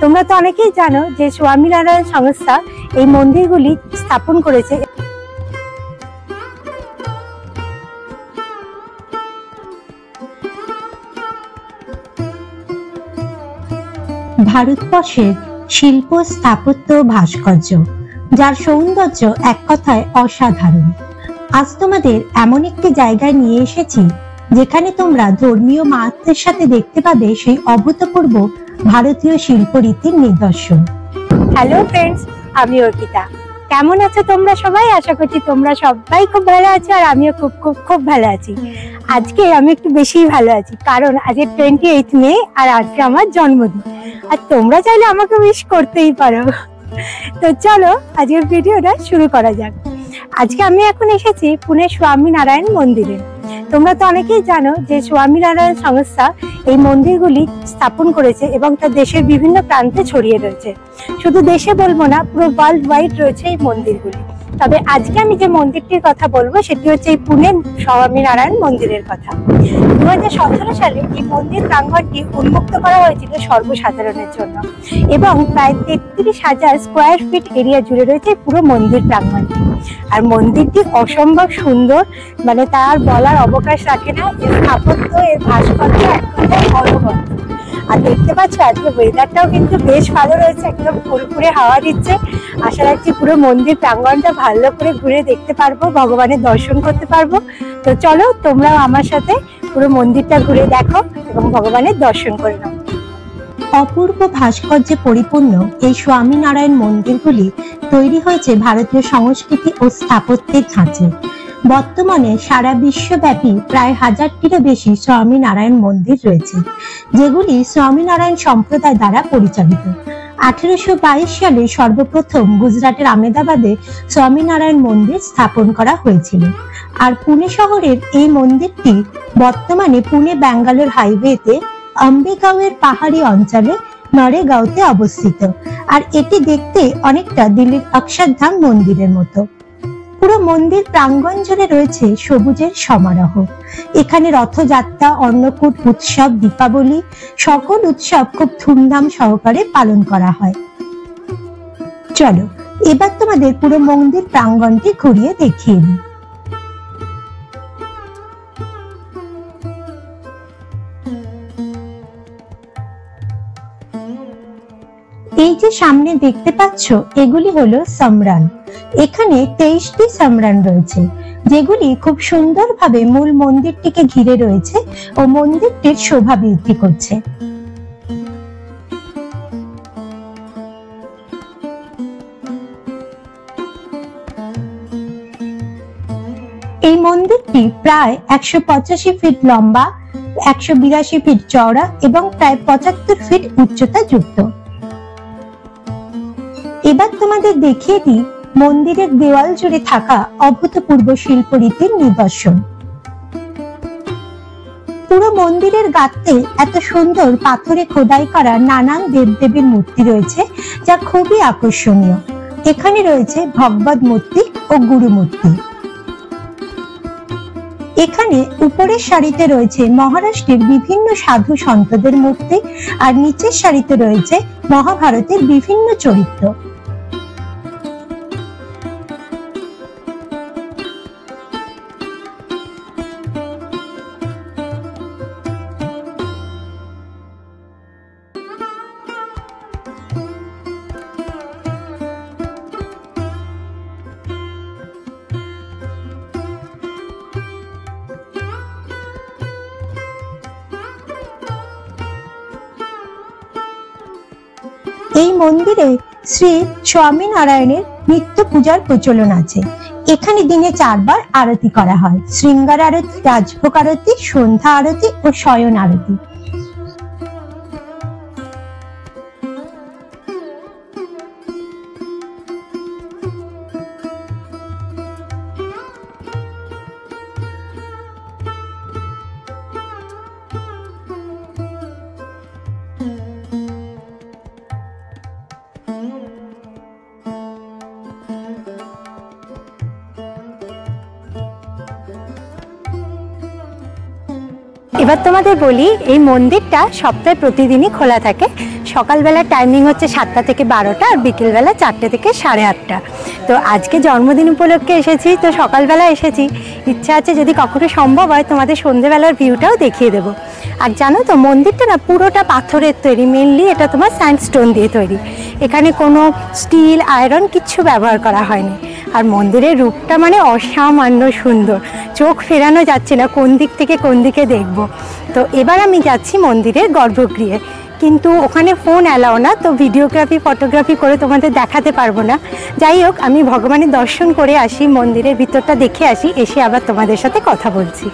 তোমরা তো অনেকেই জানো যে স্বামীনারায়ণ সংস্থা এই মন্দিরগুলি স্থাপন করেছে। ভারতবর্ষের শিল্প, স্থাপত্য, ভাস্কর্য, যার সৌন্দর্য এক কথায় অসাধারণ। আজ তোমাদের এমন একটি জায়গায় নিয়ে এসেছি যেখানে তোমরা ধর্মীয় মাহাত্ম্যের সাথে দেখতে পাবে সেই অভূতপূর্ব ভারতীয় শিল্পরীতির নিদর্শন। হ্যালো ফ্রেন্ডস, আমি অর্পিতা। কেমন আছো তোমরা সবাই? আশা করছি তোমরা সবাই খুব ভালো আছো, আর আমিও খুব খুব খুব ভালো আছি। আজকে আমি একটু বেশি ভালো আছি, কারণ আজকে 28 মে আর আজকে আমার জন্মদিন। আর তোমরা চাইলে আমাকে উইশ করতেই পারো। তো চলো আজকের ভিডিওটা শুরু করা যাক। আজকে আমি এখন এসেছি পুনে স্বামীনারায়ণ মন্দিরে। তোমরা তো অনেকেই জানো যে স্বামীনারায়ণ সংস্থা এই মন্দিরগুলি স্থাপন করেছে এবং তা দেশের বিভিন্ন প্রান্তে ছড়িয়ে রয়েছে। শুধু দেশে বলবো না, পুরো ওয়ার্ল্ড ওয়াইড রয়েছে এই মন্দিরগুলি। তবে আজকে আমি যে মন্দিরটির কথা বলবো সেটি হচ্ছে এই পুনে স্বামীনারায়ণ মন্দিরের কথা। 2017 সালে এই মন্দির প্রাঙ্গণটি উন্মুক্ত করা হয়েছিল সর্বসাধারণের জন্য, এবং প্রায় 33,000 স্কোয়ার ফিট এরিয়া জুড়ে রয়েছে পুরো মন্দির প্রাঙ্গণটি। আর মন্দিরটি অসম্ভব সুন্দর, মানে তার বলার অবকাশ রাখে না। এর স্থাপত্য, এর ভাস্কর্য এক কথায় অনবদ্য। আর দেখতে পাচ্ছ আজকে ওয়েদারটাও কিন্তু বেশ ভালো রয়েছে, একদম ফুরফুরে হাওয়া দিচ্ছে। আশা রাখছি পুরো মন্দির প্রাঙ্গণটা ভালো করে ঘুরে দেখতে পারবো, ভগবানের দর্শন করতে পারবো। তো চলো তোমরাও আমার সাথে পুরো মন্দিরটা ঘুরে দেখো এবং ভগবানের দর্শন করে নাও। অপূর্ব ভাস্কর্যে পরিপূর্ণ এই স্বামীনারায়ণ মন্দিরগুলি তৈরি হয়েছে ভারতীয় সংস্কৃতি ও স্থাপত্যের ধাঁচে। বর্তমানে সারা বিশ্বব্যাপী প্রায় 1000টিরও বেশি স্বামীনারায়ণ মন্দির রয়েছে, যেগুলি স্বামীনারায়ণ সম্প্রদায় দ্বারা পরিচালিত। 1822 সালে সর্বপ্রথম গুজরাটের আমেদাবাদে স্বামীনারায়ণ মন্দির স্থাপন করা হয়েছিল। আর পুনে শহরের এই মন্দিরটি বর্তমানে পুনে ব্যাঙ্গালোর হাইওয়েতে আম্বেগাঁওয়ের পাহাড়ি অঞ্চলে নরেগাঁওতে অবস্থিত। আর এটি দেখতে অনেকটা দিল্লির অক্ষরধাম মন্দিরের মতো। পুরো মন্দির প্রাঙ্গণ জুড়ে রয়েছে সবুজের সমারোহ। এখানে রথযাত্রা, অন্নকূট উৎসব, দীপাবলি সকল উৎসব খুব ধুমধাম সহকারে পালন করা হয়। চলো এবার তোমাদের পুরো মন্দির প্রাঙ্গণটি ঘুরিয়ে দেখিয়ে দিই। এই যে সামনে দেখতে পাচ্ছ, এগুলি হলো সম্রান। এখানে 23টি সম্রান রয়েছে, যেগুলি খুব সুন্দরভাবে মূল মন্দিরটিকে ঘিরে রয়েছে ও মন্দিরটির শোভা বৃদ্ধি করছে। এই মন্দিরটি প্রায় 185 ফিট লম্বা, 182 ফিট চওড়া এবং প্রায় 75 ফিট উচ্চতা যুক্ত। এবার তোমাদের দেখিয়ে দিই মন্দিরের দেওয়াল জুড়ে থাকা অভূতপূর্ব শিল্পরীতির নিদর্শন। পুরো মন্দিরের গাত্রে এত সুন্দর পাথরে খোদাই করা নানান দেবদেবীর মূর্তি রয়েছে, যা খুবই আকর্ষণীয়। এখানে রয়েছে ভগবত মূর্তি ও গুরু মূর্তি। এখানে উপরের সারিতে রয়েছে মহারাষ্ট্রের বিভিন্ন সাধু সন্তদের মূর্তি, আর নিচের সারিতে রয়েছে মহাভারতের বিভিন্ন চরিত্র। এই মন্দিরে শ্রী স্বামীনারায়ণের নিত্য পূজার প্রচলন আছে। এখানে দিনে 4 বার আরতি করা হয়: শৃঙ্গার আরতি, রাজভোগ আরতি, সন্ধ্যা আরতি ও শয়ন আরতি। এবার তোমাদের বলি, এই মন্দিরটা সপ্তাহে প্রতিদিনই খোলা থাকে। সকালবেলা টাইমিং হচ্ছে 7টা থেকে 12টা, আর বিকেলবেলা 4টে থেকে 8:30। তো আজকে জন্মদিন উপলক্ষে এসেছি, তো সকালবেলা এসেছি। ইচ্ছা আছে যদি কখনো সম্ভব হয় তোমাদের সন্ধেবেলার ভিউটাও দেখিয়ে দেবো। আর জানো তো, মন্দিরটা না পুরোটা পাথরের তৈরি, মেনলি এটা তোমার স্যান্ডস্টোন দিয়ে তৈরি। এখানে কোনো স্টিল, আয়রন কিচ্ছু ব্যবহার করা হয়নি। আর মন্দিরের রূপটা মানে অসামান্য সুন্দর, চোখ ফেরানো যাচ্ছে না কোন দিক থেকে কোন দিকে দেখব। তো এবার আমি যাচ্ছি মন্দিরের গর্ভগৃহে, কিন্তু ওখানে ফোন অ্যালাও না, তো ভিডিওগ্রাফি ফটোগ্রাফি করে তোমাদের দেখাতে পারবো না। যাই হোক, আমি ভগবানের দর্শন করে আসি, মন্দিরের ভিতরটা দেখে আসি, এসে আবার তোমাদের সাথে কথা বলছি।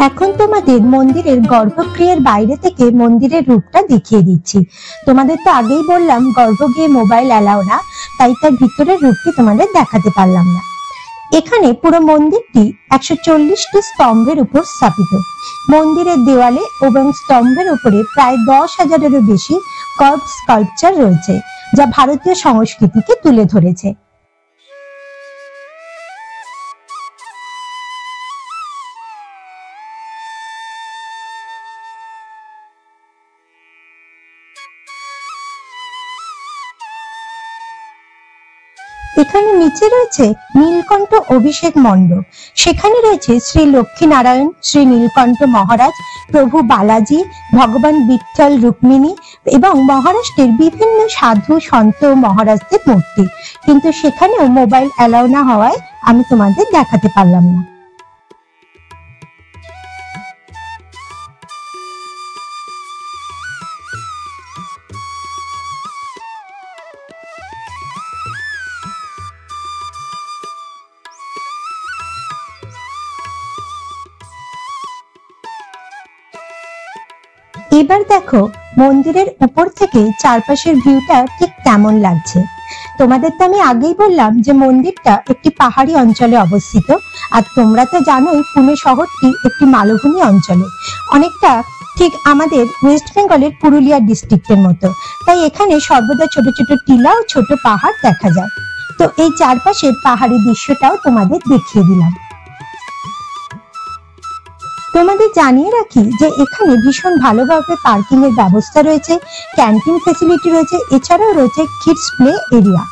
এখন তোমাদের মন্দিরের গর্ভগৃহের বাইরে থেকে মন্দিরের রূপটা দেখিয়ে দিচ্ছি। তোমাদের তো আগেই বললাম গর্ভগৃহে মোবাইল অ্যালাউ না, তাই তার ভিতরের রূপটি তোমাদের দেখাতে পারলাম না। এখানে পুরো মন্দিরটি 140টি স্তম্ভের উপর স্থাপিত। মন্দিরের দেওয়ালে এবং স্তম্ভের উপরে প্রায় 10,000-এরও বেশি কার্ভড স্কাল্পচার রয়েছে, যা ভারতীয় সংস্কৃতিকে তুলে ধরেছে। এখানে নিচে রয়েছে নীলকণ্ঠ অভিষেক মণ্ডপ। সেখানে রয়েছে শ্রী লক্ষ্মী নারায়ণ, শ্রী নীলকণ্ঠ মহারাজ, প্রভু বালাজি, ভগবান বিঠল, রুক্মিণী এবং মহারাষ্ট্রের বিভিন্ন সাধু সন্ত মহারাজদের মূর্তি। কিন্তু সেখানেও মোবাইল অ্যালাউ না হওয়ায় আমি তোমাদের দেখাতে পারলাম না। এবার দেখো মন্দিরের উপর থেকে চারপাশের ভিউটা ঠিক কেমন লাগছে। তোমাদের তো আমি আগেই বললাম যে মন্দিরটা একটি পাহাড়ি অঞ্চলে অবস্থিত, আর তোমরা তো জানোই পুনে শহরটি একটি মালভূমি অঞ্চলে, অনেকটা ঠিক আমাদের ওয়েস্ট বেঙ্গলের পুরুলিয়া ডিস্ট্রিক্টের মতো। তাই এখানে সর্বদা ছোট ছোট টিলা ও ছোট পাহাড় দেখা যায়। তো এই চারপাশের পাহাড়ি দৃশ্যটাও তোমাদের দেখিয়ে দিলাম। তোমাদের জানিয়ে রাখি যে এখানে ভীষণ ভালোভাবে পার্কিং এর ব্যবস্থা রয়েছে, ক্যান্টিন ফ্যাসিলিটি রয়েছে, এছাড়াও রয়েছে কিডস প্লে এরিয়া।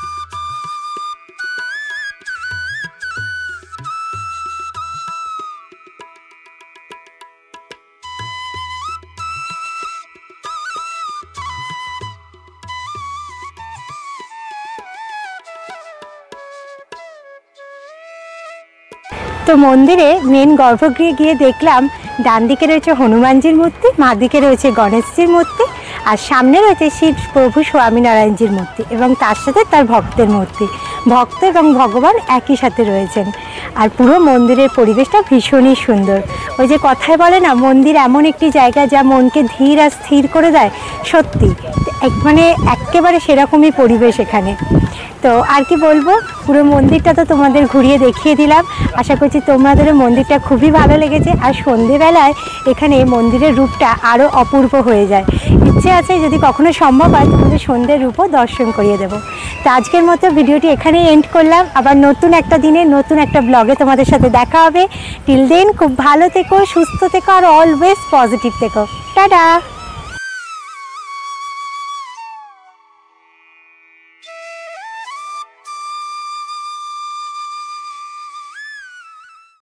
তো মন্দিরে মেন গর্ভগৃহে গিয়ে দেখলাম ডান দিকে রয়েছে হনুমানজির মূর্তি, মা দিকে রয়েছে গণেশজির মূর্তি, আর সামনে রয়েছে শিব প্রভু স্বামীনারায়ণজির মূর্তি এবং তার সাথে তার ভক্তের মূর্তি। ভক্ত এবং ভগবান একই সাথে রয়েছেন। আর পুরো মন্দিরের পরিবেশটা ভীষণই সুন্দর। ওই যে কথায় বলে না, মন্দির এমন একটি জায়গা যা মনকে ধীর আর স্থির করে দেয়, সত্যি মানে একেবারে সেরকমই পরিবেশ এখানে। তো আর কি বলবো, পুরো মন্দিরটা তো তোমাদের ঘুরিয়ে দেখিয়ে দিলাম। আশা করছি তোমাদেরও মন্দিরটা খুবই ভালো লেগেছে। আর সন্ধেবেলায় এখানে মন্দিরের রূপটা আরও অপূর্ব হয়ে যায়। ইচ্ছে আছে যদি কখনো সম্ভব হয় তোমাদের সন্ধ্যের রূপও দর্শন করিয়ে দেবো। তো আজকের মতো ভিডিওটি এখানেই এন্ড করলাম। আবার নতুন একটা দিনে নতুন একটা ব্লগে তোমাদের সাথে দেখা হবে। টিল দেন খুব ভালো থেকো, সুস্থ থেকো, আর অলওয়েজ পজিটিভ থেকো। টাটা।